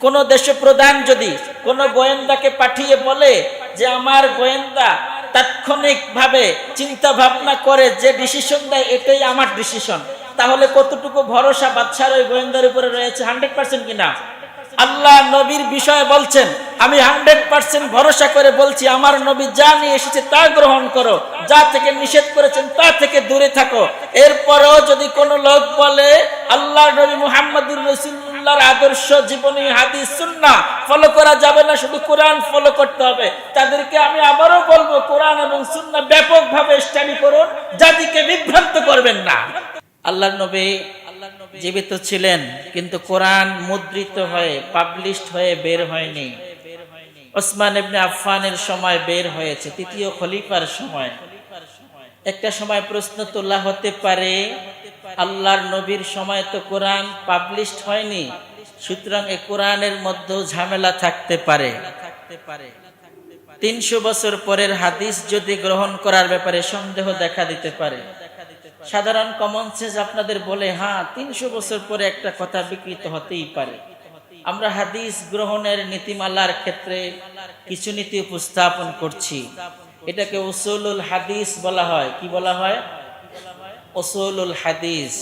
কোন দেশ প্রধান যদি কোন গোয়েন্দাকে পাঠিয়ে বলে যে আমার গোয়েন্দা তাৎক্ষণিকভাবে চিন্তা ভাবনা করে যে ডিসিশন দেয় এটাই আমার ডিসিশন, তাহলে কতটুকু ভরসা বাদশার ওই গোয়েন্দার উপরে রয়েছে? 100% কিনা? আল্লাহ নবীর বিষয়ে বলছেন, আমি 100% ভরসা করে বলছি আমার নবী যা নিয়ে এসেছে তা গ্রহণ করো, যা থেকে নিষেধ করেছেন তা থেকে দূরে থাকো। এরপরও যদি কোনো লোক বলে আল্লাহ নবী মুহাম্মদুর রাসূলুল্লাহর আদর্শ জীবনী হাদিস সুন্নাহ ফলো করা যাবে না, শুধু কোরআন ফলো করতে হবে, তাদেরকে আমি আবারও বলবো কোরআন এবং সুন্নাহ ব্যাপকভাবে স্টাডি করুন, জাতিকে বিভ্রান্ত করবেন না। আল্লাহর নবী জীবিত ছিলেন, কিন্তু কোরআন মুদ্রিত হয়ে পাবলিশড হয়ে বের হয়নি। ওসমান ইবনে আফফানের সময় বের হয়েছে, তৃতীয় খলিফার সময়। একটা সময় প্রশ্ন তোলা হতে পারে, আল্লাহর নবীর সময় তো কোরআন পাবলিশড হয়নি, সুতরাং এই কোরআনের মধ্যেও ঝামেলা থাকতে পারে। 300 বছর পরের হাদিস যদি গ্রহণ করার ব্যাপারে সন্দেহ দেখা দিতে পারে। সাধারণ কমন সেন্স আপনাদের বলে, হ্যাঁ 300 বছর পরে একটা কথা বিকৃত হতেই পারে। আমরা হাদিস গ্রহণের নীতিমালার ক্ষেত্রে কিছু নীতি উপস্থাপন করছি, এটাকে উসুলুল হাদিস বলা হয়। কি বলা হয়? উসুলুল হাদিস।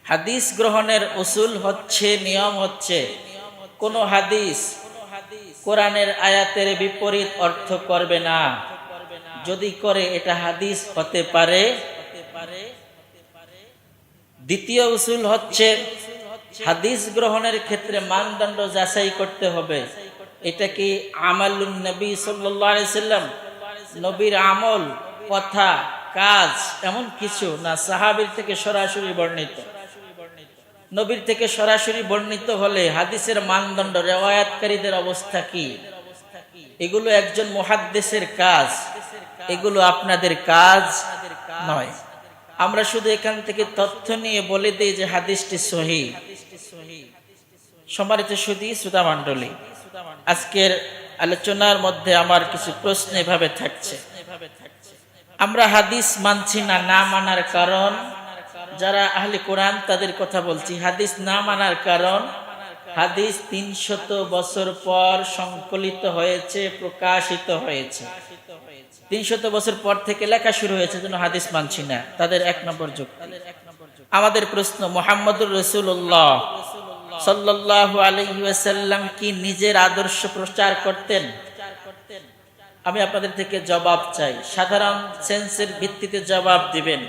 হাদিস গ্রহণের উসুল হচ্ছে, নিয়ম হচ্ছে, কোন হাদিস কোরআনের আয়াতের বিপরীত অর্থ করবে না, যদি করে এটা হাদিস হতে পারে। দ্বিতীয় উসুল হচ্ছে হাদিস গ্রহণের ক্ষেত্রে মানদণ্ড যাচাই করতে হবে, এটা কি আমালুন নবী সাল্লাল্লাহু আলাইহি সাল্লাম, নবীর আমল, কথা, কাজ এমন কিছু না সাহাবীর থেকে সরাসরি বর্ণিত। নবীর থেকে সরাসরি বর্ণিত হলে হাদিসের মানদণ্ড, রিওয়ায়াতকারীদের অবস্থা কি, এগুলো একজন মুহাদ্দিসের কাজ, এগুলো আপনাদের কাজ নয়। আমরা শুধু এখান থেকে তথ্য নিয়ে বলে দিই যে হাদিসটি সহিহ। সম্মানিত সুধী শ্রোতা মণ্ডলী, আজকের আলোচনার মধ্যে আমার কিছু প্রশ্ন এভাবে থাকছে। আমরা হাদিস মানছি না, না মানার কারণ, যারা আহলে কোরআন তাদের কথা বলছি, হাদিস না মানার কারণ, হাদিস 300 বছর পর সংকলিত হয়েছে, প্রকাশিত হয়েছে। 300 বছর পর থেকে লেখা শুরু হয়েছে, যেন হাদিস মানছি না, তাদের 1 নম্বর যুক্তি। আমাদের প্রশ্ন, মুহাম্মদুর রাসূলুল্লাহ সাল্লাল্লাহু আলাইহি ওয়াসাল্লাম কি নিজের আদর্শ প্রচার করতেন? আমি আপনাদের থেকে জবাব চাই, সাধারণ সেন্সের ভিত্তিতে জবাব দিবেন।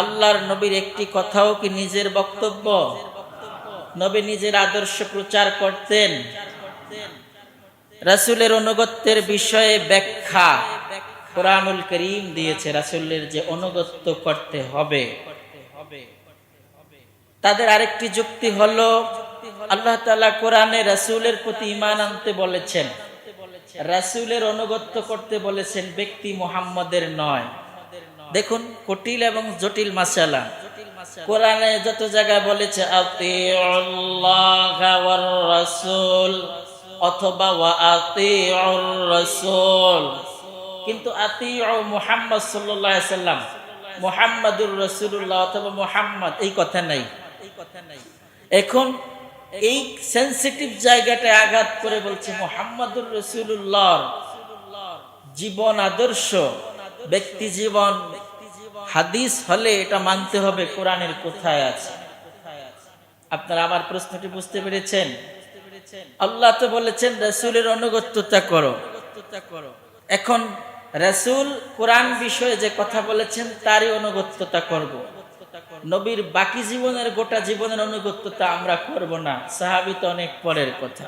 আল্লাহর নবীর একটি কথাও কি নিজের বক্তব্য? নবী নিজের আদর্শ প্রচার করতেন? রাসূলের অনুগত্যের বিষয়ে ব্যাখ্যা কোরআনুল কারীম দিয়েছে, রাসূলের যে অনুগত্য করতে হবে। তাদের আরেকটি যুক্তি হলো, আল্লাহ তাআলা কোরআনে রাসূলের প্রতি ঈমান আনতে বলেছেন, রাসূলের অনুগত্য করতে বলেছেন, ব্যক্তি মুহাম্মদের নয়। দেখুন কুটিল এবং জটিল মাসালা, কোরআনে যত জায়গায় বলেছে আতিউল্লাহ ওয়ার রাসূল অথবা ওয়া আতিউর রাসূল, কিন্তু আতিউ মুহাম্মদ সাল্লাল্লাহু আলাইহি সাল্লাম, মুহাম্মাদুর রাসূলুল্লাহ অথবা মুহাম্মদ এই কথা নাই। এখন এই সেনসিটিভ জায়গাটায় আঘাত করে বলছে মুহাম্মাদুর রাসূলুল্লাহ জীবন আদর্শ, ব্যক্তি জীবন হাদিস হলে এটা মানতে হবে কোরআনের কোথায় আছে। আপনারা আমার প্রশ্নটি বুঝতে পেরেছেন? আল্লাহ তো বলেছেন রাসূলের অনুগত্যতা করো। এখন রাসূল কোরআন বিষয়ে যে কথা বলেছেন তারই অনুগত্যতা করব। নবীর বাকি জীবনের, গোটা জীবনের অনুগত্যতা আমরা করব না, সাহাবী তো অনেক পরের কথা।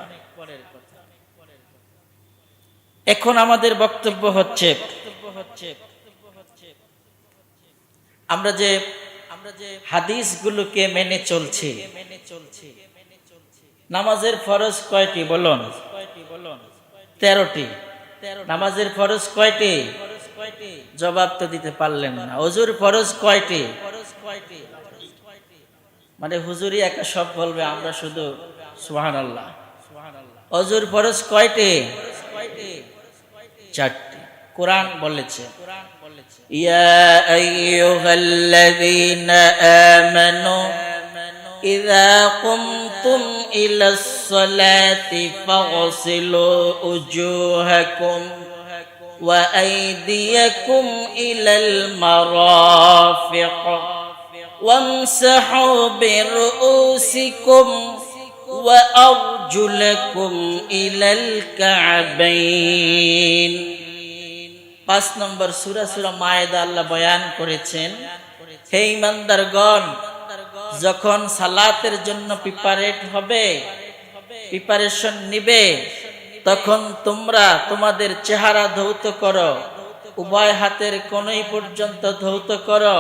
এখন আমাদের বক্তব্য হচ্ছে, আমরা যে হাদিসগুলোকে মেনে চলছি, নামাজের ফরজ কয়টি বলুন? 13টি। নামাজের ফরজ কয়টি? জবাব তো দিতে পারলেন না। ওযুর ফরজ কয়টি? মানে হুজুরি একা সব বলবে, আমরা শুধু সুবহানাল্লাহ। ওযুর ফরজ কয়টি? 4টি। কোরআন বলেছে, ইয়া আইয়ুহাল্লাযীনা আমানু ইযা কুমতুম ইলাস সালাতি ফাগসিলু উজুহাকুম ওয়া আইদিয়াকুম ইলাল মারাফিক ওয়ামসাহু বিরুসিকুম ওয়া আরজুলাকুম ইলাল কা'বাইন। 5 নম্বর সূরা মায়েদা আল্লাহ বয়ান করেছেন, হে ঈমানদারগণ, যখন সালাতের জন্য প্রিপারেশন নিবে, তখন তোমরা তোমাদের চেহারা ধৌত করো, উভয় হাতের কনুই পর্যন্ত ধৌত করো,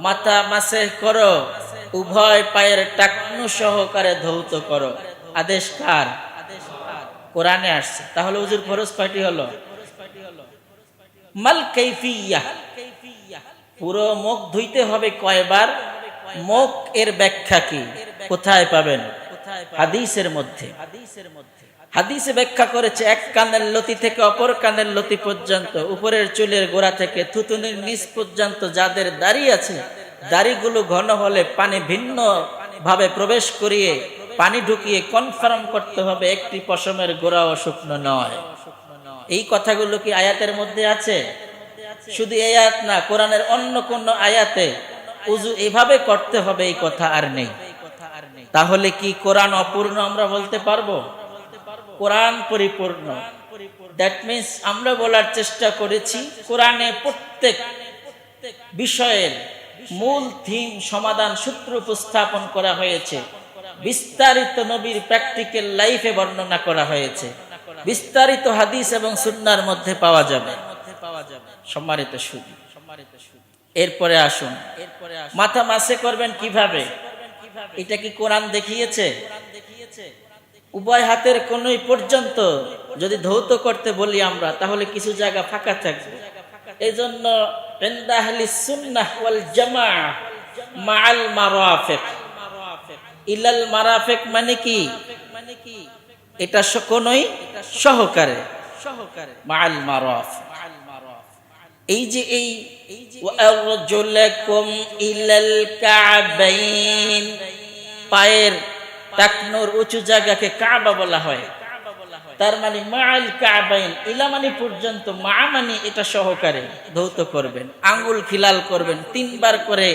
মাথা মাসেহ করো, উভয় পায়ের টাকনু সহকারে ধৌত করো। আদেশ কার? কোরআনে আসছে। তাহলে ওযুর ফরজ কয়টি হলো? মাল কাইফিয়া, পুরো মুখ ধুইতে হবে কয়বার? মুখ এর ব্যাখ্যা কি? কোথায় পাবেন? হাদিসের মধ্যে। হাদিসে ব্যাখ্যা করেছে, এক কানের লতি থেকে অপর কানের লতি পর্যন্ত, উপরের চুলের গোড়া থেকে থুতুনির নিচ পর্যন্ত যাদের দাড়ি আছে, দাড়িগুলো ঘন হলে পানি ভিন্ন ভাবে প্রবেশ করিয়ে পানি ঢুকিয়ে কনফার্ম করতে হবে একটি পশমের গোড়াও শুকনো নয়। এই কথাগুলো কি আয়াতের মধ্যে আছে? শুধু এই আয়াত না, কোরআনের অন্য কোন আয়াতে উযু এভাবে করতে হবে এই কথা আর নেই। তাহলে কি কোরআন অপূর্ণ আমরা বলতে পারবো? কোরআন পরিপূর্ণ। দ্যাট মিন্স আমরা বলার চেষ্টা করেছি, কোরআনে প্রত্যেক বিষয়ের মূল থিম, সমাধান, সূত্র উপস্থাপন করা হয়েছে, বিস্তারিত নবীর প্র্যাকটিক্যাল লাইফে বর্ণনা করা হয়েছে, বিস্তারিত হাদিস এবং সুন্নাহর মধ্যে পাওয়া যাবে। সম্মানিত সুধী, এরপরে আসুন, মাথা মাসে করবেন কিভাবে? এটা কি কোরআন দেখিয়েছে? উভয় হাতের কোনই পর্যন্ত যদি ধৌত করতে বলি আমরা, তাহলে কিছু জায়গা ফাঁকা থাকবে। এই জন্য ইনদা আহলিস সুন্নাহ ওয়াল জামাআহ মাআল মারাফিক, ইলাল মারাফিক মানে কি? এটা কোনই সহকারে, মাআল মারাফিক। এই যে এই ওয়ারজুলাকুম ইলাল কা'বাইন, পায়ের টাকনুর উঁচু জায়গাকে কাবা বলা হয়। তার মানে মাআল কা'বাইন, ইলা মানে পর্যন্ত, মা মানে এটা সহকারে ধৌত করবেন, আঙ্গুল খিলাল করবেন, 3 বার করে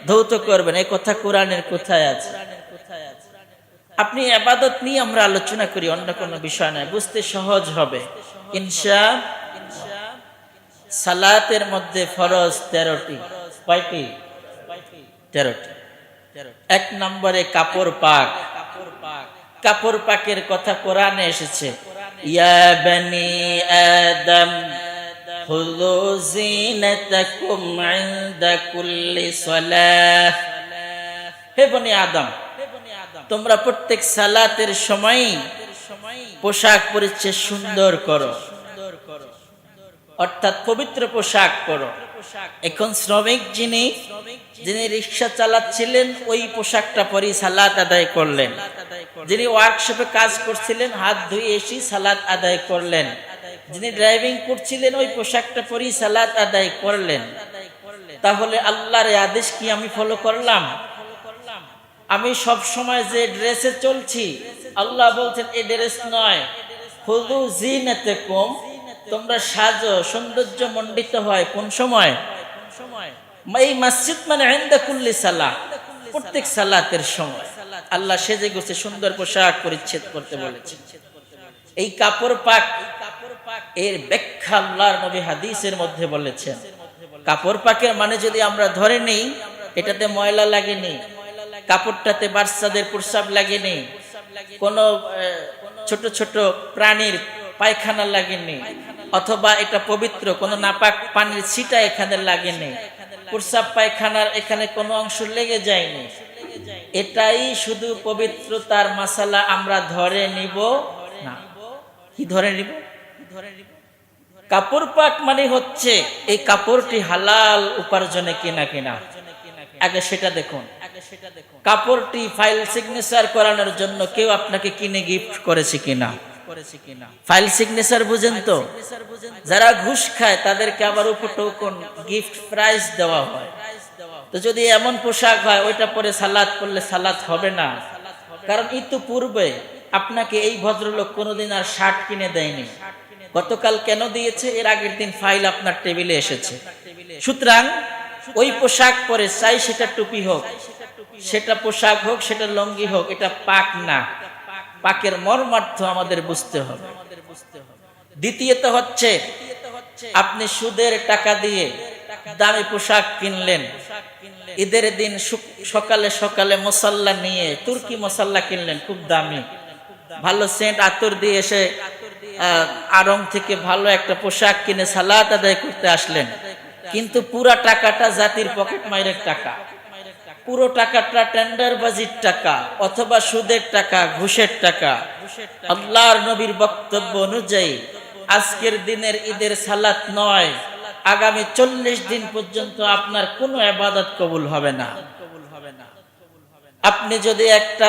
ধৌত করবেন। এই কথা কোরআনের কোথায় আছে? আপনি ইবাদত নিয়ে আমরা আলোচনা করি, অন্য কোনো বিষয় নয়, বুঝতে সহজ হবে ইনশাআল্লাহ। সালাতের মধ্যে ফরজ 13টি। কয়টি? 13টি। 1 নম্বরে কাপড় পাক। কাপড় পাকের কথা কোরআনে এসেছে, ইয়া বনি আদম খুযু যিনাতাকুম ইনদা কুল্লি সালাহ। হে বনি আদম, তোমরা প্রত্যেক সালাতের সময় পোশাক পরিচ্ছদ সুন্দর করো, অর্থাৎ পবিত্র পোশাক পরো। এখন শ্রমিক যিনি রিক্সা চালাচ্ছিলেন, ওই পোশাকটা পরে সালাত আদায় করলেন। যিনি ওয়ার্কশপে কাজ করছিলেন, হাত ধুয়ে এসে সালাত আদায় করলেন। যিনি ড্রাইভিং করছিলেন, ওই পোশাকটা পরে সালাত আদায় করলেন। তাহলে আল্লাহর আদেশ কি আমি ফলো করলাম? আমি সব সময় যে ড্রেসে চলছি, আল্লাহ বলছেন এই ড্রেস নয়, খুযু যিনাতাকুম, তোমরা সাজো, সৌন্দর্য মণ্ডিত হয়। কোন সময়? এই মসজিদ মানে ইনদা কুল্লি সালাহ, প্রত্যেক সালাতের সময় আল্লাহ সেজে গুছে সুন্দর পোশাক পরিচ্ছদ করতে বলেছেন। এই কাপড় পাক এর ব্যাখ্যা আল্লাহর নবী হাদিসের মধ্যে বলেছেন। কাপড় পাকের মানে যদি আমরা ধরে নেই, এটাতে ময়লা লাগেনি, কাপড়টাতে বাচ্চাদের প্রস্রাব লাগেনি, কোনো ছোট ছোট প্রাণীর পায়খানা লাগেনি, অথবা এটা পবিত্র, কোনো নাপাক পানির ছিটা এখানে লাগেনি, প্রস্রাব পায়খানার এখানে কোনো অংশ লেগে যায়নি। এটাই শুধু পবিত্রতার মাসালা আমরা ধরে নিব না। কি ধরে নিব? কাপড় পাক মানে হচ্ছে এই কাপড়টি হালাল উপার্জনে কিনা। আগে সেটা দেখুন। কাপড়টি ফাইল সিগনেচার করানোর জন্য কেউ আপনাকে কিনে গিফট করেছে কিনা? ফাইল সিগনেচার বুঝেন তো? যারা ঘুষ খায় তাদেরকে আবার উপটোকন গিফট প্রাইজ দেওয়া হয়। তো যদি এমন পোশাক হয় ওইটা পরে সালাত করলে সালাত হবে না, কারণ ইতিপূর্বে আপনাকে এই ভদ্রলোক কোনোদিন আর শার্ট কিনে দেয়নি। গতকাল কেন দিয়েছে? এর আগের দিন ফাইল আপনার টেবিলে এসেছে। সুতরাং ওই পোশাক পরে, চাই সেটা টুপি হোক, সেটা পোশাক হোক, সেটা লঙ্গি হোক, এটা পাক না। পাকের মর্মার্থ আমাদের বুঝতে হবে। দ্বিতীয়ত হচ্ছে, আপনি সুদের টাকা দিয়ে দামি পোশাক কিনলেন, ঈদের দিন সকালে সকালে মশাল্লা নিয়ে তুর্কি মশাল্লা কিনলেন, খুব দামি, ভালো সেন্ট আতর দিয়ে এসে আড়ং থেকে ভালো একটা পোশাক কিনে সালাত আদায় করতে আসলেন, কিন্তু পুরা টাকাটা জাতির পকেট মাইরের টাকা, পুরো টাকাটা টেন্ডারবাজির টাকা অথবা সুদের টাকা, ঘুষের টাকা। আল্লাহর নবীর বক্তব্য অনুযায়ী আজকের দিনের ঈদের সালাত নয়, আগামী 40 দিন পর্যন্ত আপনার কোনো ইবাদত কবুল হবে না। আপনি যদি একটা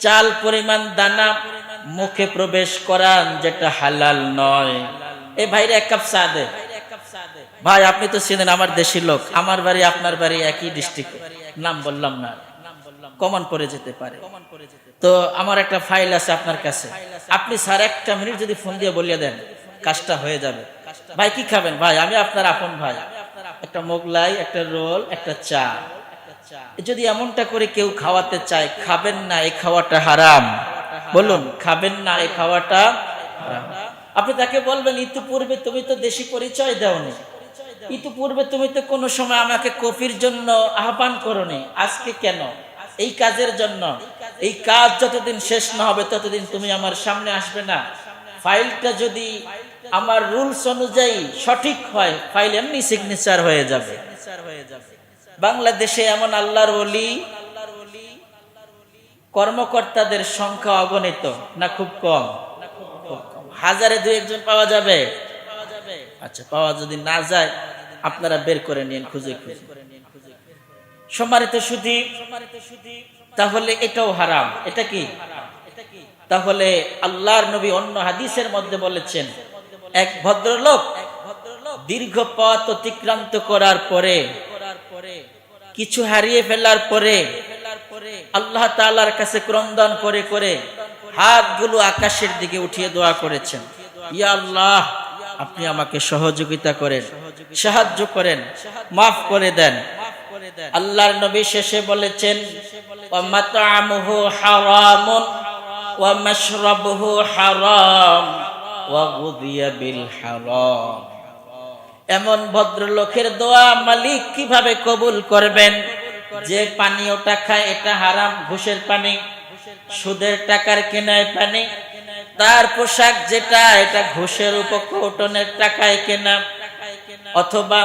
চাল পরিমাণ দানা মুখে প্রবেশ করান যেটা হালাল নয়, এ ভাইরা এক কাপ চা দে। ভাই আপনি তো চিনেন, আমার দেশি লোক, আমার বাড়ি আপনার বাড়ি একই ডিস্ট্রিক্টে, নাম বললাম না, কমন পড়ে যেতে পারে। তো আমার একটা ফাইল আছে আপনার কাছে, আপনি স্যার 1 মিনিট যদি ফোন দিয়ে বলিয়ে দেন, কাজটা হয়ে যাবে। ভাই কি খাবেন? ভাই আমি আপনার আপন ভাই, একটা মোগলাই, একটা রোল, একটা চা। যদি এমনটা করে কেউ খাওয়াতে চায়, খাবেন না, এই খাওয়াটা হারাম। বলুন, খাবেন না, এই খাওয়াটা হারাম। আপনি তাকে বলবেন, ইতিপূর্বে তুমি তো দেশি পরিচয় দাওনি, ইতিপূর্বে তুমি তো কোনো সময় আমাকে কফির জন্য আহ্বান করোনি, আজকে কেন? এই কাজের জন্য। এই কাজ যতদিন শেষ না হবে ততদিন তুমি আমার সামনে আসবে না। ফাইলটা যদি আমার রুলস অনুযায়ী সঠিক হয়, ফাইল এমনি সিগনেচার হয়ে যাবে। বাংলাদেশে এমন আল্লাহর ওলি কর্মকর্তাদের সংখ্যা অগণিত না খুব কম? হাজারে 2-1 জন পাওয়া যাবে। আচ্ছা, পাওয়া যদি না যায় আপনারা বের করে নিন খুঁজে খুঁজে। সম্মানিত সুধী, তাহলে এটাও হারাম। এটা কি? তাহলে আল্লাহর নবী অন্য হাদিসের মধ্যে বলেছেন, এক ভদ্রলোক দীর্ঘ পথ অতিক্রান্ত করার পরে, কিছু হারিয়ে ফেলার পরে আল্লাহ তাআলার কাছে ক্রন্দন করে করে হাতগুলো আকাশের দিকে উঠিয়ে দোয়া করেছেন, ইয়া আল্লাহ, আপনি আমাকে সহযোগিতা করেন, সাহায্য করেন, মাফ করে দেন। আল্লাহর নবী শেষে বলেছেন, ওয়া মাতআমুহু হারামুন ওয়া মাশরাবুহু হারাম ওয়া গুযিয়া বিল হারাম। এমন ভদ্রলোকের দোয়া মালিক কিভাবে কবুল করবেন যে পানীয়টা খায় এটা হারাম, ঘুষের পানি, সুদের টাকার কেনায় পানি, তার পোশাক যেটা এটা ঘুষের উপকৌটনের টাকায় কেনা, অথবা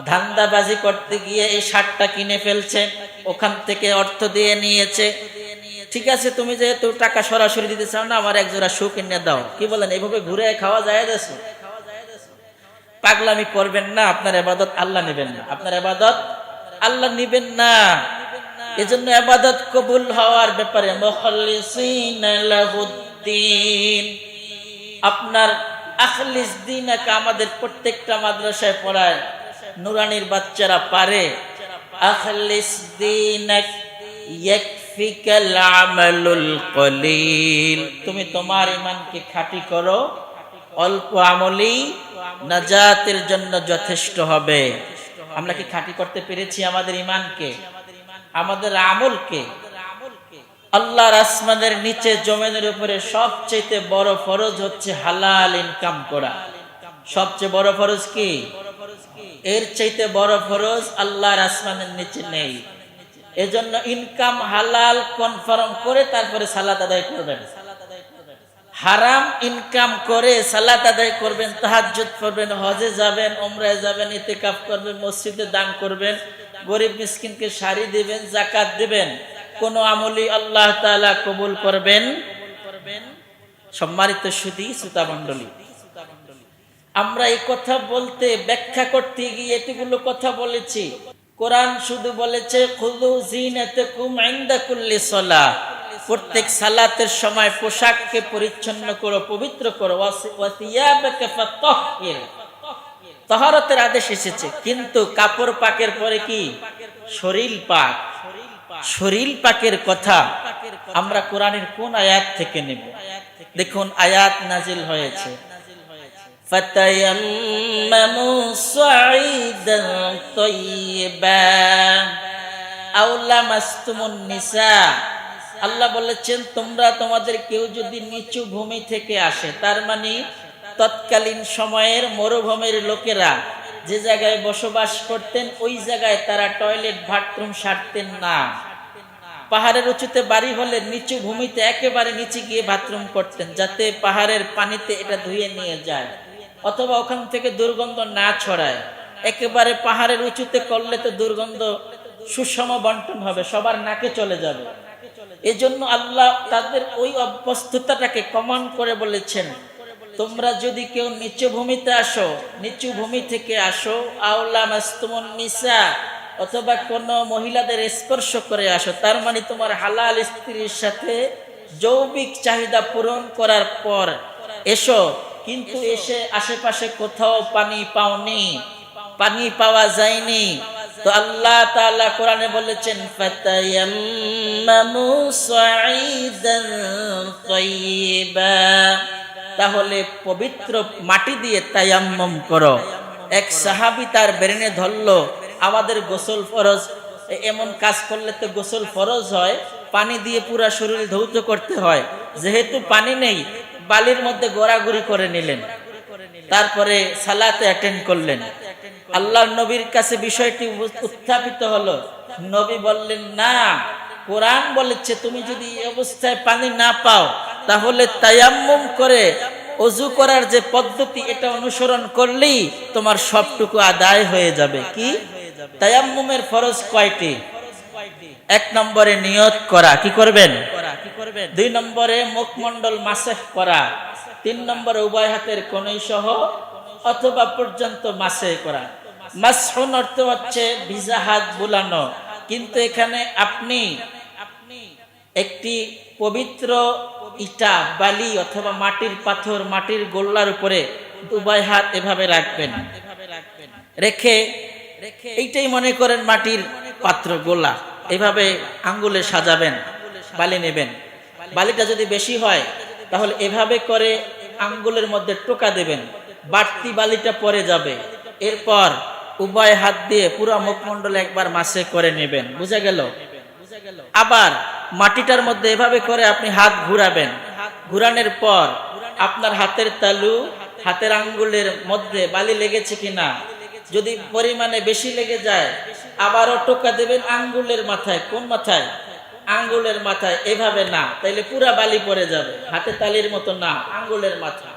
ধান্দাবাজি করতে গিয়ে এই শার্টটা কিনে ফেলছে, ওখান থেকে অর্থ দিয়ে নিয়েছে। ঠিক আছে, তুমি যেহেতু টাকা সরাসরি দিতে চাও না, আমার 1 জোড়া শু কিনে দাও। কি বলেন, এইভাবে ঘুরে খাওয়া যায়? পাগলামি করবেন না, আপনার ইবাদত আল্লাহ নেবেন না, আপনার ইবাদত আল্লাহ নেবেন না। এজন্য ইবাদত কবুল হওয়ার ব্যাপারে মুখলিসিনা লাহুদ্দিন, আপনার আখলিস দিনকে আমাদের প্রত্যেকটা মাদ্রাসায় পড়ায়, নুরানির বাচ্চারা পারে। আখলিস দিনাক ইয়াকফিকাল আমালুল কলিল, তুমি তোমার ঈমানকে খাঁটি করো, অল্প আমলই নাজাতের জন্য যথেষ্ট হবে। আমরা কি খাঁটি করতে পেরেছি আমাদের ঈমানকে, আমাদের আমলকে? আল্লাহর আসমানের নিচে জমিনের উপরে সবচেয়ে বড় ফরজ হচ্ছে হালাল ইনকাম করা। সবচেয়ে বড় ফরজ কি? এর চাইতে বড় ফরজ আল্লাহর আসমানের নিচে নেই। এজন্য ইনকাম হালাল কনফার্ম করে তারপরে সালাত আদায় করবেন। হারাম ইনকাম করে সালাত আদায় করবেন, তাহাজ্জুদ পড়বেন, হজে যাবেন, উমরায় যাবেন, ইতিকাফ করবেন, মসজিদে দান করবেন, গরিব মিসকিনকে শাড়ি দিবেন, যাকাত দিবেন, কোন আমলই আল্লাহ তাআলা কবুল করবেন? সম্মানিত সুধী শ্রোতা মণ্ডলী, আমরা এই কথা বলতে, ব্যাখ্যা করতে গিয়ে এতগুলো কথা বলেছি। কোরআন শুধু বলেছে খুযু যিনাতাকুম ইনদা কুল্লি সালাহ, প্রত্যেক সালাতের সময় পোশাককে পরিচ্ছন্ন করো, পবিত্র করো। ওয়া সিয়াবাকা ফাতাহহির, তাহারাতের আদেশ এসেছে, কিন্তু কাপড় পাকের পরে কি শরীর পাক? শরীর পাকের কথা আমরা কোরআনের কোন আয়াত থেকে নেব? দেখুন, আয়াত নাজিল হয়েছে ফাতায়াম্মামু সাঈদান তাইয়্যিবা আও লামাসতুমুন নিসা। আল্লাহ বলেছেন, তোমরা তোমাদের কেউ যদি নিচু ভূমি থেকে আসে, তার মানে তৎকালীন সময়ের মরুভূমির লোকেরা যে জায়গায় বসবাস করতেন ওই জায়গায় তারা টয়লেট বাথরুম সারতেন না। পাহাড়ের উঁচুতে বাড়ি হলে নিচু ভূমিতে একেবারে নিচে গিয়ে বাথরুম করতেন, যাতে পাহাড়ের পানিতে এটা ধুয়ে নিয়ে যায় অথবা ওখান থেকে দুর্গন্ধ না ছড়ায়। একেবারে পাহাড়ের উঁচুতে করলে তো দুর্গন্ধ সুষম বন্টন হবে, সবার নাকে চলে যাবে। এজন্য আল্লাহ তাদের ওই অভ্যস্ততাটাকে কমান করে বলেছেন, তোমরা যদি কেউ নিচু ভূমিতে আসো, নিচু ভূমি থেকে আসো, আওলা মাসতুমুন নিসা, অথবা কোন মহিলাদের স্পর্শ করে আসো, তার মানে তোমার হালাল স্ত্রীর সাথে যৌবিক চাহিদা পূরণ করার পর এসো, কিন্তু এসে আশেপাশে কোথাও পানি পাওনি, পানি পাওয়া যায়নি, তো আল্লাহ তাআলা কোরআনে বলেছেন ফাতায়াম্মামু সাঈদান তাইয়্যিবা, তাহলে পবিত্র মাটি দিয়ে তায়াম্মুম করো। এক সাহাবী তার ব্রেনে ধরলো আমাদের গোসল ফরজ, এমন কাজ করলে তো গোসল ফরজ হয়, পানি দিয়ে পুরা শরীর ধৌত করতে হয়, যেহেতু পানি নেই বালির মধ্যে গোড়াগুড়ি করে নিলেন, তারপরে সালাতে অ্যাটেন্ড করলেন। আল্লাহর নবীর কাছে বিষয়টি উত্থাপিত হলো, নবী বললেন, না, কোরআন বলেছে তুমি যদি এই অবস্থায় পানি না পাও তাহলে তায়াম্মুম করে ওযু করার যে পদ্ধতি এটা অনুসরণ করলেই তোমার সবটুকু আদায় হয়ে যাবে। কি তায়াম্মুমের ফরজ কয়টি? 1 নম্বরে নিয়ত করা, কি করবেন? 2 নম্বরে মুখমণ্ডল মাসহ করা, 3 নম্বরে উভয় হাতের কনুই সহ অথবা পর্যন্ত মাসহ করা। মাসহুন অর্থ হচ্ছে ভিজা হাত বুলানো, কিন্তু এখানে আপনি একটি পবিত্র ইটা, বালি অথবা মাটির পাথর, মাটির গোল্লার উপরে উভয় হাত এভাবে রাখবেন, রেখে এইটাই মনে করেন মাটির পাত্র গোলা, এভাবে আঙ্গুলে সাজাবেন, বালি নেবেন। বালিটা যদি বেশি হয় তাহলে এভাবে করে আঙ্গুলের মধ্যে টোকা দেবেন, বাড়তি বালিটা পরে যাবে। এরপর উভয় হাত দিয়ে পুরো মুখমণ্ডলে একবার মাসে করে নেবেন, বুঝা গেল? আবার মাটিটার মধ্যে এভাবে করে আপনি হাত ঘুরাবেন, ঘুরানোর পর আপনার হাতের তালু, হাতের আঙ্গুলের মধ্যে বালি লেগেছে কিনা, যদি পরিমাণে বেশি লেগে যায় আবারও টোকা দেবেন আঙ্গুলের মাথায়। কোন মাথায়? আঙ্গুলের মাথায়। এভাবে না, তাইলে পুরা বালি পড়ে যাবে, হাতে তালির মতো না, আঙ্গুলের মাথা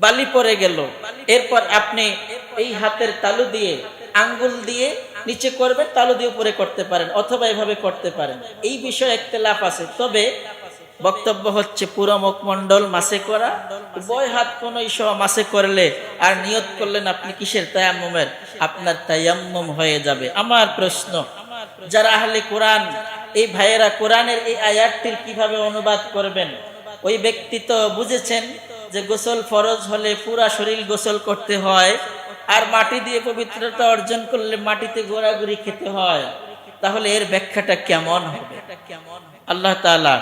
বালি পড়ে গেল। এরপর আপনি এই হাতের তালু দিয়ে আঙ্গুল দিয়ে নিচে করবেন, তালু দিয়ে উপরে করতে পারেন অথবা এভাবে করতে পারেন। এই বিষয়ে ইখতিলাফ আছে, তবে বক্তব্য হচ্ছে পুরো মুখমণ্ডল মাসে করা, উভয় হাত কোনই সহ মাসে করলে আর নিয়ত করলেন আপনি কিসের? তায়াম্মুমের। আপনার তায়াম্মুম হয়ে যাবে। আমার প্রশ্ন, যারা আহলে কোরআন, এই ভাইয়েরা কোরআনের এই আয়াতটির কিভাবে অনুবাদ করবেন? ওই ব্যক্তি তো বুঝেছেন যে গোসল ফরজ হলে পুরা শরীর গোসল করতে হয়, আর মাটি দিয়ে পবিত্রতা অর্জন করলে মাটিতে গোড়াগুড়ি খেতে হয়, তাহলে এর ব্যাখ্যাটা কেমন হবে? আল্লাহ তাআলা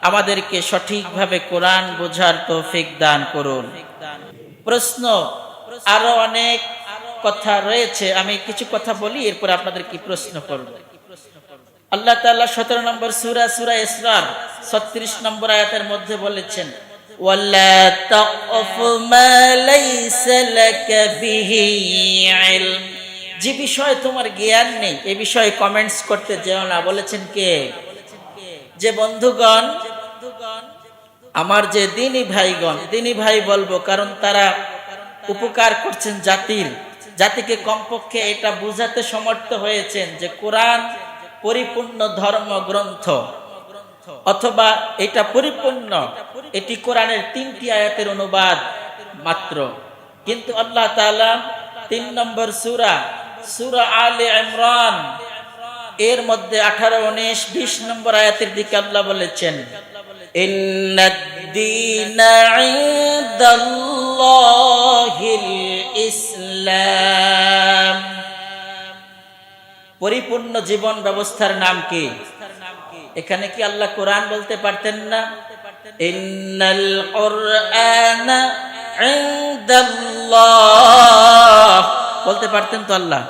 আমাদেরকে সঠিকভাবে কোরআন বোঝার তৌফিক দান করুন। প্রশ্ন আরো অনেক কথা রয়েছে, আমি কিছু কথা বলি, এরপর আপনাদের কি প্রশ্ন করব। আল্লাহ তাআলা 17 নম্বর সূরা, সূরা ইসরার 36 নম্বর আয়াতের মধ্যে বলেছেন, ওয়ালা তাকফু মা লাইসা লাকা বিহি ইলম, যে বিষয়ে তোমার জ্ঞান নেই এই বিষয়ে কমেন্টস করতে যেও না। বলেছেন কে? যে বন্ধুগণ, আমার যে দ্বীনি ভাইগণ, দ্বীনি ভাই বলবো কারণ তারা উপকার করছেন জাতিকে কমপক্ষে এটা বুঝাতে সমর্থ হয়েছেন যে কোরআন পরিপূর্ণ ধর্মগ্রন্থ, অথবা এটা পরিপূর্ণ, এটি কোরআনের 3টি আয়াতের অনুবাদ মাত্র। কিন্তু আল্লাহ তাআলা 3 নম্বর সূরা, সূরা আলে ইমরান এর মধ্যে 18, 19, 20 নম্বর আয়াতের দিকে আল্লাহ বলেছেন, ইন্নাদ-দীনা ইনদাল্লাহিল ইসলাম, ইসলাম। পরিপূর্ণ জীবন ব্যবস্থার নাম কি? এখানে কি আল্লাহ কোরআন বলতে পারতেন না? ইন্নাল কুরআনা ইনদাল্লাহ বলতে পারতেন তো আল্লাহ?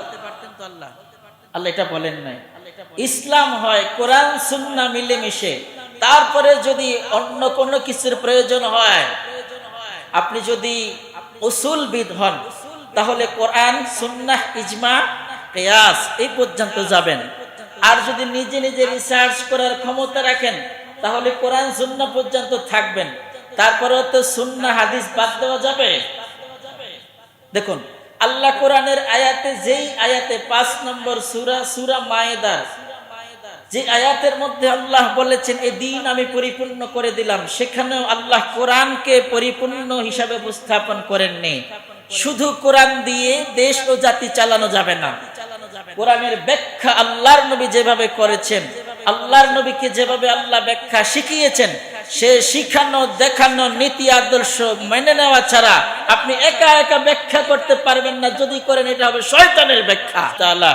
আল্লাহ এটা বলেন নাই। ইসলাম হয় কোরআন সুন্নাহ মিলেমিশে, তারপরে যদি অন্য কোনো কিছুর প্রয়োজন হয়, আপনি যদি উসুলবিদ হন তাহলে কোরআন সুন্নাহ ইজমা কিয়াস এই পর্যন্ত যাবেন। আর যদি নিজে নিজে রিসার্চ করার ক্ষমতা রাখেন তাহলে কোরআন সুন্নাহ পর্যন্ত থাকবেন। তারপরেও তো সুন্নাহ হাদিস বাদ দেওয়া যাবে? দেখুন আল্লাহ কোরআনের আয়াতে, যেই আয়াতে 5 নম্বর সূরা মায়েদা, যে আয়াতের মধ্যে আল্লাহ বলেছেন এই দিন আমি পরিপূর্ণ করে দিলাম, সেখানেও আল্লাহ কোরআনকে পরিপূর্ণ হিসাবে উপস্থাপন করেননি। শুধু কোরআন দিয়ে দেশ ও জাতি চালানো যাবে না। কোরআনের ব্যাখ্যা আল্লাহর নবী যেভাবে করেছেন, আল্লাহর নবীকে যেভাবে আল্লাহ ব্যাখ্যা শিখিয়েছেন, সে শিখানো দেখানো নীতি আদর্শ মেনে নেওয়া ছাড়া আপনি একা একা ব্যাখ্যা করতে পারবেন না। যদি করেন এটা হবে শয়তানের ব্যাখ্যা। তাআলা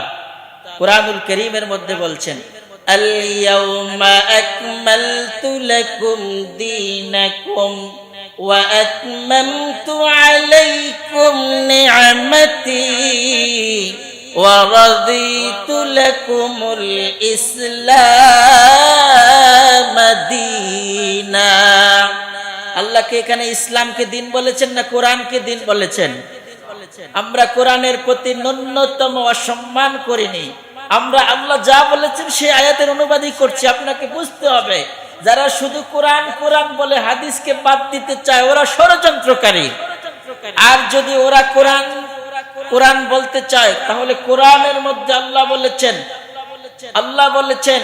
কোরআনুল কারীমের মধ্যে বলছেন, আল ইয়াউমা আকমালতু লাকুম দীনাকুম ওয়া আতমামতু আলাইকুম নি'মাতি ওয়া রাদিতু লাকুমুল ইসলাম দীনা। আল্লাহকে এখানে ইসলামকে দিন বলেছেন না কোরআনকে দিন বলেছেন? আমরা কোরআনের প্রতি ন্যূনতম অসম্মান করিনি। আমরা আল্লাহ যা বলেছেন সেই আয়াতের অনুবাদই করছি। আপনাকে বুঝতে হবে, যারা শুধু কোরআন কোরআন বলে হাদিসকে বাদ দিতে চায় ওরা ষড়যন্ত্রকারী। আর যদি ওরা কোরআন কোরআন বলতে চায় তাহলে কোরআনের মধ্যে আল্লাহ বলেছেন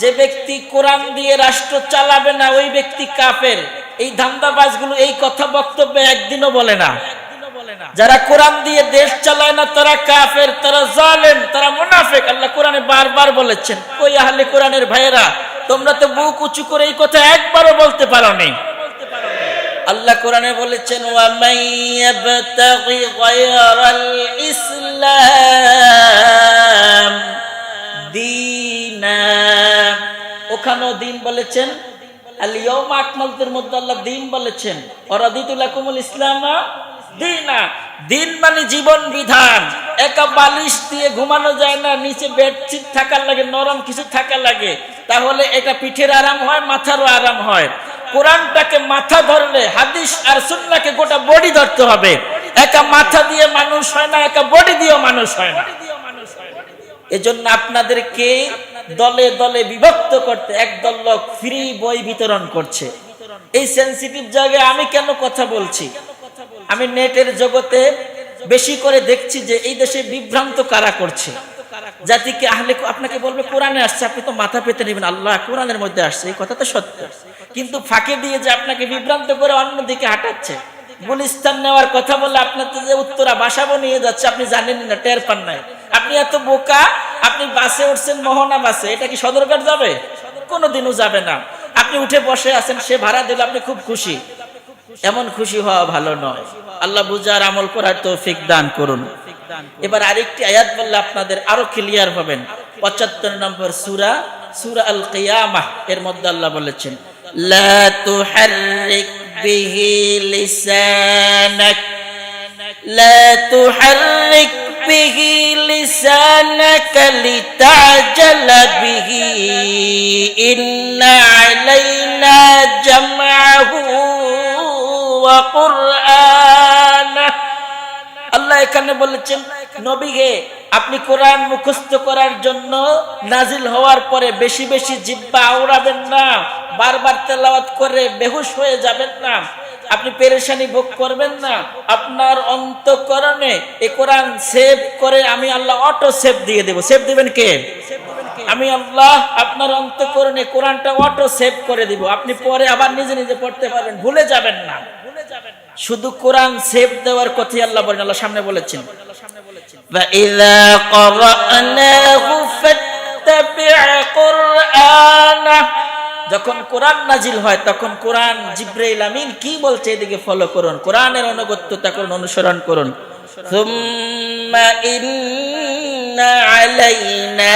যে ব্যক্তি কোরআন দিয়ে রাষ্ট্র চালাবে না ওই ব্যক্তি কাফের। এই ধান্দাবাজগুলো এই কথা বক্তব্যে একদিনও বলে না। যারা কোরআন দিয়ে দেশ চালায় না তারা কাফের, তারা জালেম, তারা মুনাফিক। আল্লাহ কোরআনে বারবার বলেছেন। কই আহলে কোরআনের ভাইয়েরা, তোমরা তো বুক উঁচু করে এই কথা একবারও বলতে পারোনি। আল্লাহ কোরআনে বলেছেন, ওয়া মাইয়াবতাগি গায়রাল ইসলাম দীনা। ওখানেও দিন বলেছেন। আল ইয়াউমা আকমালতুর মধ্যে আল্লাহ দিন বলেছেন, ওয়া রাদিতু লাকুমুল ইসলাম দীনা। দিন মানে জীবন বিধান। একা বালিশ দিয়ে ঘুমানো যায় না, নিচে বেডশিট থাকার লাগে, নরম কিছু থাকা লাগে, তাহলে এটা পিঠের আরাম হয়, মাথারও আরাম হয়। কোরআনটাকে মাথা ধরলে হাদিস আর সুন্নাহকে গোটা বডি ধরতে হবে। একা মাথা দিয়ে মানুষ হয় না, একা বডি দিয়েও মানুষ হয় না। এজন্য আপনাদেরকে দলে দলে বিভক্ত করতে একদল লোক ফ্রি বই বিতরণ করছে। এই সেনসিটিভ জায়গায় আমি কেন কথা বলছি? আমি নেটের জগতে বেশি করে দেখছি যে এই দেশে বিভ্রান্ত কারা করছে জাতিকে। আপনাকে বলবে কোরআনে আসছে, আপনি তো মাথা পেতে নেবেন, আল্লাহ কোরআনের মধ্যে আসছে, এই কথা তো সত্য। কিন্তু ফাঁকে দিয়ে যে আপনাকে বিভ্রান্ত করে অন্যদিকে হাঁটাচ্ছে। গুলিস্তান নেওয়ার কথা বলে আপনাকে যে উত্তরা বাসাবো নিয়ে যাচ্ছে, আপনি জানেন না, টের পান নাই। আপনি এত বোকা, আপনি বাসে উঠছেন মোহনা বাসে, এটা কি সদরঘাট যাবে? কোনোদিনও যাবে না। আপনি উঠে বসে আছেন, সে ভাড়া দিল, আপনি খুব খুশি। এমন খুশি হওয়া ভালো নয়। আল্লাহ বুঝার আমল করার তৌফিক দান করুন। এবার আরেকটি আয়াত বললে আপনাদের আরো ক্লিয়ার হবেন। 75 নম্বর সূরা আল কিয়ামাহ এর মধ্যে আল্লাহ বলেছেন, লা তুহাররিক বিহি লিসানাক লা তুহাররিক বিহি লিসানাকা লিতা'জালা বিহি ইন্না আলাইনা জামআহু ওয়া কুরআনাহ। আল্লাহ এখানে বলেছেন, নবী হে, আপনি কোরআন মুখস্থ করার জন্য নাজিল হওয়ার পরে বেশি বেশি জিহ্বা আওড়াবেন না, বারবার তেলাওয়াত করে বেহুশ হয়ে যাবেন না, আপনি পেরেশানি ভোগ করবেন না। আপনার অন্তঃকরণে এই কোরআন সেভ করে আমি আল্লাহ অটো সেভ দিয়ে দেব। সেভ দিবেন কে? আমি আল্লাহ আপনার অন্তঃকরণে কোরআনটা অটো সেভ করে দিব। আপনি পরে আবার নিজে নিজে পড়তে পারবেন, ভুলে যাবেন না। শুধু কোরআন সেভ দেওয়ার কথাই আল্লাহ বলেন। আল্লাহ সামনে বলেছেন, وَإِذَا قَرَأْنَاهُ فَاتَّبِعْ قُرْآنَهُ। যখন কোরআন নাজিল হয় তখন কোরআন জিবরাইল আমিন কি বলছে এদিকে ফলো করুন, কোরআনের অনুগত্যতা করুন, অনুসরণ করুন। সুম্মা ইন্না আলাইনা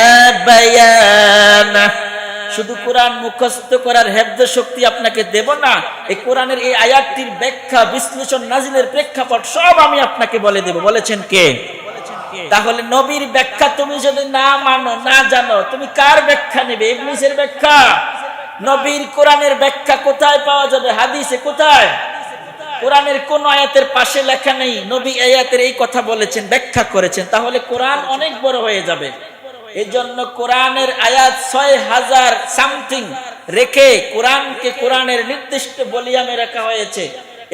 বায়ানা। শুধু কোরআন মুখস্থ করার হেফজ শক্তি আপনাকে দেব না, এই কোরআনের এই আয়াতটির ব্যাখ্যা, বিশ্লেষণ, নাজিলের প্রেক্ষাপট সব আমি আপনাকে বলে দেব। বলেছেন কে? তাহলে নবীর ব্যাখ্যা তুমি যদি না মানো, না জানো, তুমি কার ব্যাখ্যা নেবে? ইবলিসের ব্যাখ্যা? নবীর কোরআনের ব্যাখ্যা কোথায় পাওয়া যাবে? হাদিসে কোথায়? কোরআনের কোন আয়াতের পাশে লেখা নেই নবী আয়াতের এই কথা বলেছেন, ব্যাখ্যা করেছেন। তাহলে কোরআন অনেক বড় হয়ে যাবে। এই জন্য কোরআনের আয়াত ৬০০০ সামথিং রেখে কোরআনকে কোরআনের নির্দিষ্ট ভলিউমে রাখা হয়েছে।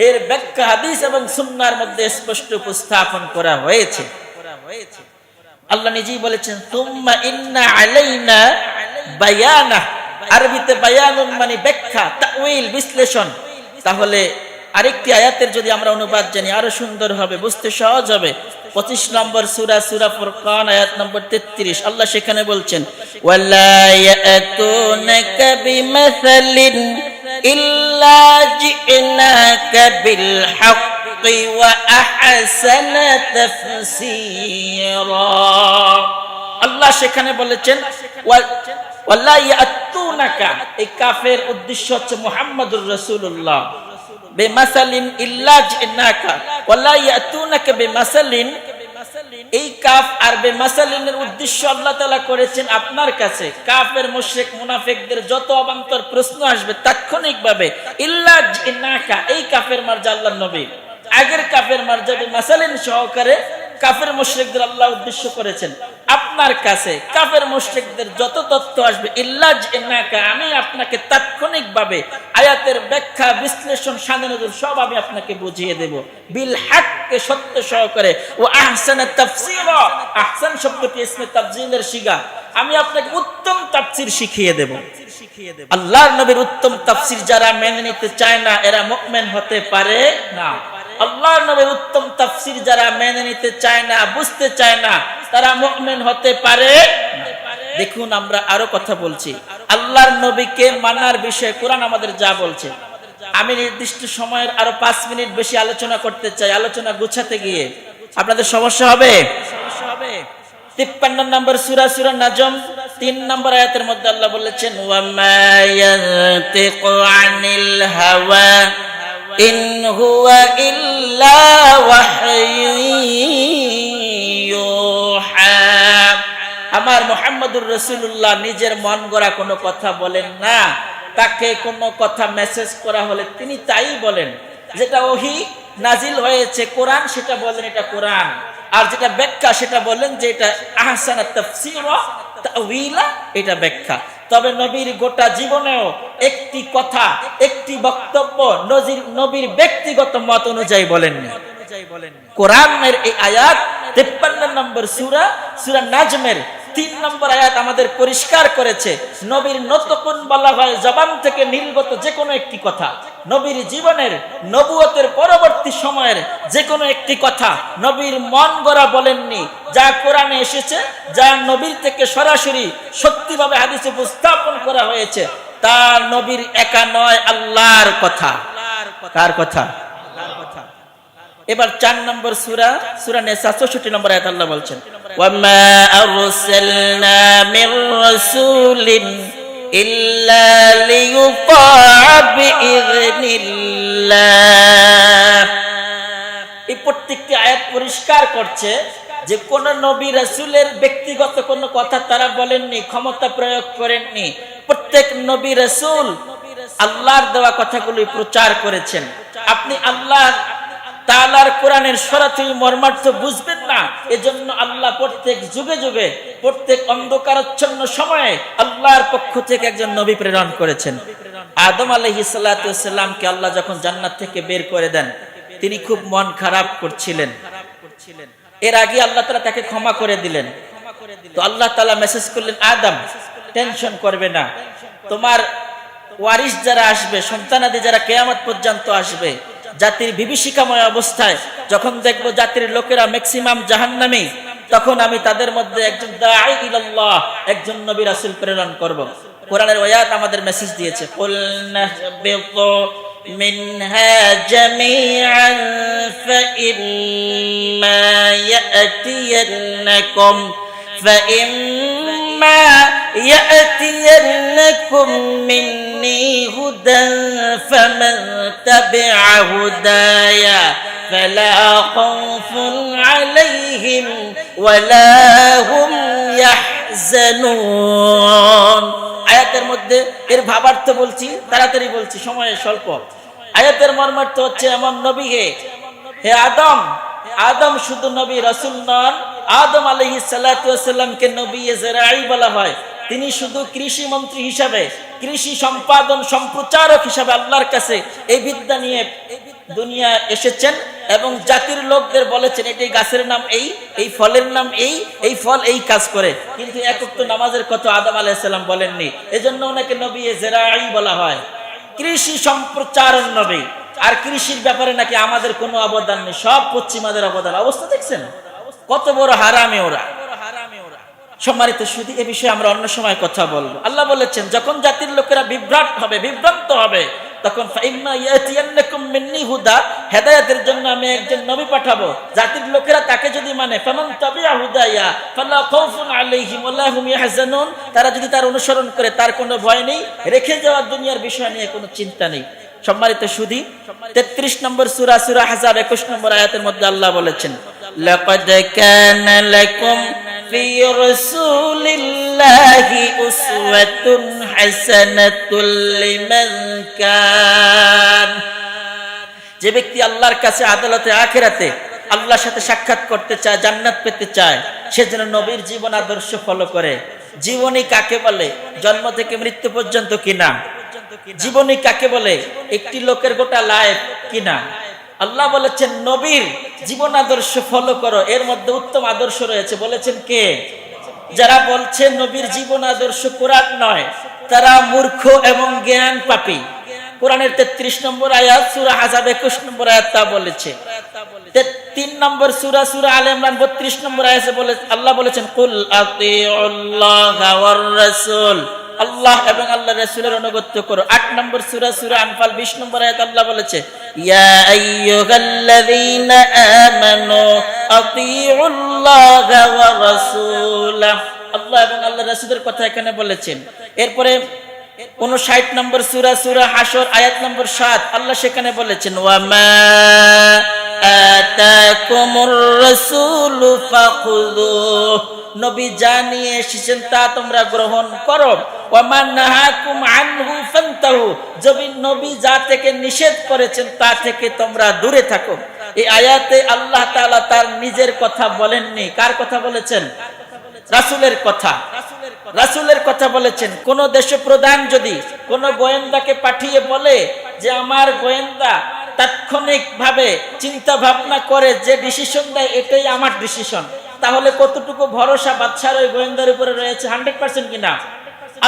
এর ব্যাখ্যা হাদিস এবং সুন্নাহর মধ্যে স্পষ্ট উপস্থাপন করা হয়েছে। আল্লাহ নিজেই বলেছেন তুম্মা ইন্না আলাইনা বায়ানা। আরবিতে বায়ানুন মানে ব্যাখ্যা, তাউইল, বিশ্লেষণ। তাহলে আরেকটি আয়াতের যদি আমরা অনুবাদ জানি আরো সুন্দর হবে, বুঝতে সহজ হবে। 25 নম্বর সূরা, সূরা ফুরকান, আয়াত নম্বর 33। আল্লাহ সেখানে বলছেন ওয়ালা ইয়াতুনাকা বিমাসালিন ইল্লা জিনাকা বিল হাক্কি ওয়া আহসানা তাফসীরা। আল্লাহ সেখানে বলেছেন ওয়ালা ইয়াতুনাকা, এই কাফের উদ্দেশ্য হচ্ছে মুহাম্মদুর রাসূলুল্লাহ। বেমাসালিন ইল্লা জিনাকা ওয়ালা ইয়াতুনাকা বেমাসালিন, এই কাফ আর বেমাসালিনের উদ্দেশ্য আল্লাহ তাআলা করেছেন আপনার কাছে। কাফের, মুশরিক, মুনাফিকদের যত অবান্তর প্রশ্ন আসবে তাৎক্ষণিকভাবে ইল্লা জিনাকা, এই কাফের মার্জা আল্লাহর নবী। আগের কাফের মার্জা বেমাসালিন সহকারে কাফের মুশরিকদের আল্লাহ উদ্দেশ্য করেছেন আপনার কাছে। কাফের মুশরিকদের যত তথ্য আসবে ইল্লা জিনাকা, আমি আপনাকে তাৎক্ষণিকভাবে আয়াতের ব্যাখ্যা, বিশ্লেষণ, শানে-নজুল সব আমি আপনাকে বুঝিয়ে দেব। বিল হাক্কে, সত্য সহকারে। ও আহসানা তাফসীরা, আহসান শব্দটি ইসমে তাফজিলের সিগা। আমি আপনাকে উত্তম তাফসীর শিখিয়ে দেব। আল্লাহর নবীর উত্তম তাফসীর যারা মেনে নিতে চায় না এরা মুমিন হতে পারে না। আল্লাহর নবীর উত্তম তাফসীর যারা মেনে নিতে চায় না, বুঝতে চায় না, তারা মুমিন হতে পারে না। দেখুন আমরা আরো কথা বলছি আল্লাহর নবীকে মানার বিষয়ে কোরআন আমাদের যা বলছে। আমি নির্দিষ্ট সময়ের আরো 5 মিনিট বেশি আলোচনা করতে চাই। আলোচনা গুছাতে গিয়ে আপনাদের সমস্যা হবে। 53 নম্বর সূরা, সূরা নাজম 3 নম্বর আয়াতের মধ্যে আল্লাহ বলেছেন ওয়া মা ইয়ানতিকু আনিল হাওয়া ইন হুয়া ইল্লা ওয়াহয়ুহা। আমার মুহাম্মদুর রাসূলুল্লাহ নিজের মন গড়া কোনো কথা বলেন না। তাকে কোনো কথা মেসেজ করা হলে তিনি তাই বলেন। যেটা ওহী নাজিল হয়েছে কোরআন, সেটা বলেন এটা কোরআন। আর যেটা ব্যাখ্যা সেটা বলেন যে এটা আহসানা তাফসীরা তাউইলা, এটা ব্যাখ্যা। তবে নবীর গোটা জীবনেও একটি কথা, একটি বক্তব্য নবীর ব্যক্তিগত মত অনুযায়ী বলেননি। কোরআনের এই আয়াত 53 নম্বর সূরা, সূরা নাজমের 3 নম্বর আয়াত আমাদের পরিষ্কার করেছে নবীর নতকুন বলা হয় জবান থেকে নির্গত যে কোনো একটি কথা, নবীর জীবনের নবুয়তের পরবর্তী সময়ের যে কোনো একটি কথা নবীর মন গড়া বলেননি। যা কোরআনে এসেছে, যা নবীর থেকে সরাসরি সত্যিভাবে হাদিসে উপস্থাপন করা হয়েছে, তা নবীর একা নয়, আল্লাহর কথা। কার কথা? এবার 4 নম্বর সূরা, সূরা নিসা 64 নম্বর আয়াত আল্লাহ বলছেন ওয়া মা আরসালনা মির রাসূলিন ইল্লা লিইউতা বিইযনিল্লাহ। এই প্রত্যেকটি আয়াত পরিষ্কার করছে যে কোন নবী রাসূলের ব্যক্তিগত কোনো কথা তারা বলেননি, ক্ষমতা প্রয়োগ করেননি। প্রত্যেক নবী রাসূল আল্লাহর দেওয়া কথাগুলো প্রচার করেছেন। আপনি আল্লাহ তাআলার কোরআনের সরাসরি মর্মার্থ বুঝবেন না, এজন্য আল্লাহ প্রত্যেক যুগে যুগে, প্রত্যেক অন্ধকারাচ্ছন্ন সময়ে আল্লাহর পক্ষ থেকে একজন নবী প্রেরণ করেছেন। আদম আলাইহিস সালাতু ওয়াস সালামকে আল্লাহ যখন জান্নাত থেকে বের করে দেন, তিনি খুব মন খারাপ করছিলেন। এর আগে আল্লাহ তাআলা তাকে ক্ষমা করে দিলেন। তো আল্লাহ তাআলা মেসেজ করলেন, আদম টেনশন করবে না, তোমার ওয়ারিস যারা আসবে, সন্তানাদি যারা কিয়ামত পর্যন্ত আসবে, জাতির বিভীষিকাময় অবস্থায় যখন দেখবো জাতির লোকেরা ম্যাক্সিমাম জাহান্নামী, তখন আমি তাদের মধ্যে একজন দাঈ ইলাল্লাহ, একজন নবী রাসূল প্রেরণ করব। কোরআনের আয়াত আমাদের মেসেজ দিয়েছে কুল নাহবিতু منها جميعا فإما يأتينكم مني هدى فمن تبع هداي فلا خوف عليهم ولا هم يحزنون। আয়াতের মধ্যে এর ভাবার্থ বলছি, তাড়াতাড়ি বলছি, সময় স্বল্প। আয়াতের মর্মার্থ হচ্ছে, এমন নবী হে আদম, আদম শুধু নবী রাসূল নন, আদম আলাইহিস সালাতু ওয়াস সালামকে নবী ইজরাঈল বলা হয়। তিনি শুধু কৃষি মন্ত্রী হিসাবে, কৃষি সম্পাদন সম্প্রচারক হিসাবে আল্লাহর কাছে এই বিদ্যা নিয়ে দুনিয়া এসেছেন এবং জাতির লোকদের বলেছেন এটি গাছের নাম এই ফলের নাম এই ফল এই কাজ করে, কিন্তু এক ওয়াক্ত নামাজের কথা আদম আলাইহিস সালাম বলেননি। এজন্য ওনাকে নবী ইজরাঈল বলা হয়, কৃষি সম্প্রচারণ নবী। আর কৃষির ব্যাপারে নাকি আমাদের কোনো অবদান নেই, সব পশ্চিমাদের অবদান। অবস্থা দেখছেন কত বড় হারামি ওরা। সম্মানিত শুধু এ বিষয়ে আমরা অন্য সময় কথা বলবো। আল্লাহ বলেছেন যখন জাতির লোকেরা বিভ্রান্ত হবে তখন ফাইম্মা ইয়াতিয়ান্নাকুম মিন্নি হুদা, হেদায়েতের জন্য আমি একজন নবী পাঠাবো। জাতির লোকেরা তাকে যদি মানে, ফামান তাবিআ হুদায়া ফালা খাউফুন আলাইহিম ওয়ালা হুম ইয়াহজানুন, তারা যদি তার অনুসরণ করে তার কোনো ভয় নেই, রেখে যাওয়ার দুনিয়ার বিষয় নিয়ে কোনো চিন্তা নেই। সম্মানিত শুধু 33 নম্বর সূরা সূরা আহজাব 21 নম্বর আয়াতের মধ্যে আল্লাহ বলেছেন, লাকাদ কানা লাকুম ফি রাসূলিল্লাহি উসওয়াতুন হাসানাতুল লিমান কান, যে ব্যক্তি আল্লাহর কাছে আদালতে আখিরাতে আল্লাহর সাথে সাক্ষাৎ করতে চায়, জান্নাত পেতে চায়, সে যেন নবীর জীবন আদর্শ ফলো করে। জীবনী কাকে বলে? জন্ম থেকে মৃত্যু পর্যন্ত কিনা? জীবনী কাকে বলে? একটি লোকের গোটা লাইফ কিনা? আল্লাহ বলেছেন নবীর জীবন আদর্শ ফলো করো, এর মধ্যে উত্তম আদর্শ রয়েছে। বলেছেন কে? যারা বলছে নবীর জীবন আদর্শ কোরআন নয়, তারা মূর্খ এবং জ্ঞান পাপী। কোরআনের 33 নম্বর আয়াত সূরা আহজাব 21 নম্বর আয়াত তা বলেছে। 3 নম্বর সূরা সূরা আলে ইমরান 32 নম্বর আয়াতে বলে আল্লাহ বলেছেন, কুল আতিউল্লাহা ওয়ার রাসূল, আল্লাহ এবং আল্লাহর রাসূলের অনুগত্য করো। 8 নম্বর সূরা সূরা আনফাল 20 নম্বর আয়াত আল্লাহ বলেছে, ইয়া আইয়ুহাল্লাযীনা আমানু আতিউল্লাহা ওয়া রাসূলাহ, আল্লাহ এবং আল্লাহর রাসূলের কথা এখানে বলেছেন। এরপরে 59 নম্বর সূরা সূরা হাশর আয়াত নম্বর 7 আল্লাহ সেখানে বলেছেন, ওয়া মা আতাকুমুর রাসূলু ফাখুযুহু, নবী যা নিয়ে এসেছেন তা তোমরা গ্রহণ করো। ওয়া মা নাহাকুম আনহু ফান্তাহু, যদি নবী যা থেকে নিষেধ করেছেন তা থেকে তোমরা দূরে থাকো। এই আয়াতে আল্লাহ তাআলা তার নিজের কথা বলেননি। কার কথা বলেছেন? রাসূলের কথা। রাসূলের কথা বলেছেন। কোন দেশপ্রধান যদি কোন গোয়েন্দাকে পাঠিয়ে বলে যে আমার গোয়েন্দা তাৎক্ষণিকভাবে চিন্তা ভাবনা করে যে ডিসিশন দেয় এটাই আমার ডিসিশন, তাহলে কতটুকু ভরসা বাদশার ওই গোয়েন্দার উপরে রয়েছে? 100% কিনা?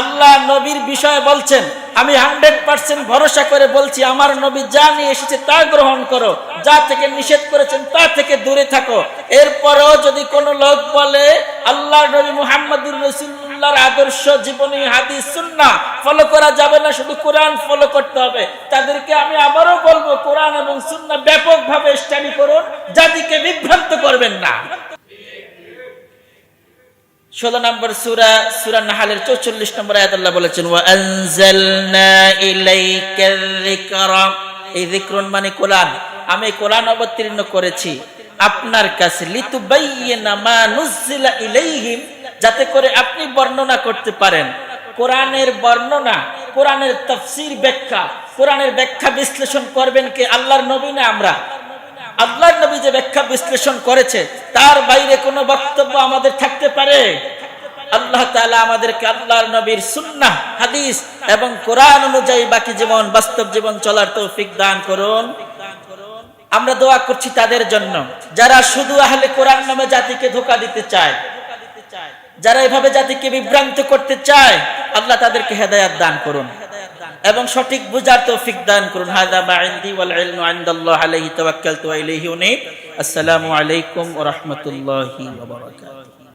আল্লাহ নবীর বিষয়ে বলছেন, আমি 100% ভরসা করে বলছি আমার নবী যা নিয়ে এসেছে তা গ্রহণ করো, যা থেকে নিষেধ করেছেন তা থেকে দূরে থাকো। এরপরও যদি কোনো লোক বলে আল্লাহ নবী মুহাম্মদুর রাসূলুল্লাহর আদর্শ জীবনী হাদিস সুন্নাহ ফলো করা যাবে না, শুধু কোরআন ফলো করতে হবে, তাদেরকে আমি আবারও বলবো কোরআন এবং সুন্নাহ ব্যাপকভাবে স্টাডি করুন, জাতিকে বিভ্রান্ত করবেন না। 16 নম্বর সূরা সূরা নাহলের 44 নম্বর আয়াত আল্লাহ বলেছেন, ওয়া আনজালনা ইলাইকা যিকরা, এই যিকরুন মানে কোরআন, আমি কোরআন অবতীর্ণ করেছি আপনার কাছে, লিতুবাইয়িনা মা নুজিলা ইলাইহিম, যাতে করে আপনি বর্ণনা করতে পারেন। কোরআনের বর্ণনা, কোরআনের তাফসীর ব্যাখ্যা, কোরআনের ব্যাখ্যা বিশ্লেষণ করবেন কে? আল্লাহর নবী না আমরা? আল্লাহর নবী যে ব্যাখ্যা বিশ্লেষণ করেছে তার বাইরে কোনো বক্তব্য আমাদের থাকতে পারে? আল্লাহ তাআলা আমাদেরকে আল্লাহর নবীর সুন্নাহ হাদিস এবং কোরআন অনুযায়ী বাকি জীবন বাস্তব জীবন চলার তৌফিক দান করুন। আমরা দোয়া করছি তাদের জন্য যারা শুধু আহলে কোরআন নামে জাতিকে ধোঁকা দিতে চায়, যারা এভাবে জাতিকে বিভ্রান্ত করতে চায়, আল্লাহ তাদেরকে হেদায়েত দান করুন এবং সঠিক বুঝার তৌফিক দান করুন। হাযা মা ইনদি ওয়াল ইলমু ইনদাল্লাহ আলাইহি তাওয়াক্কালতু ওয়া ইলাইহি উনীব। আসসালামু আলাইকুম ওয়া রাহমাতুল্লাহি ওয়া বারাকাতুহু।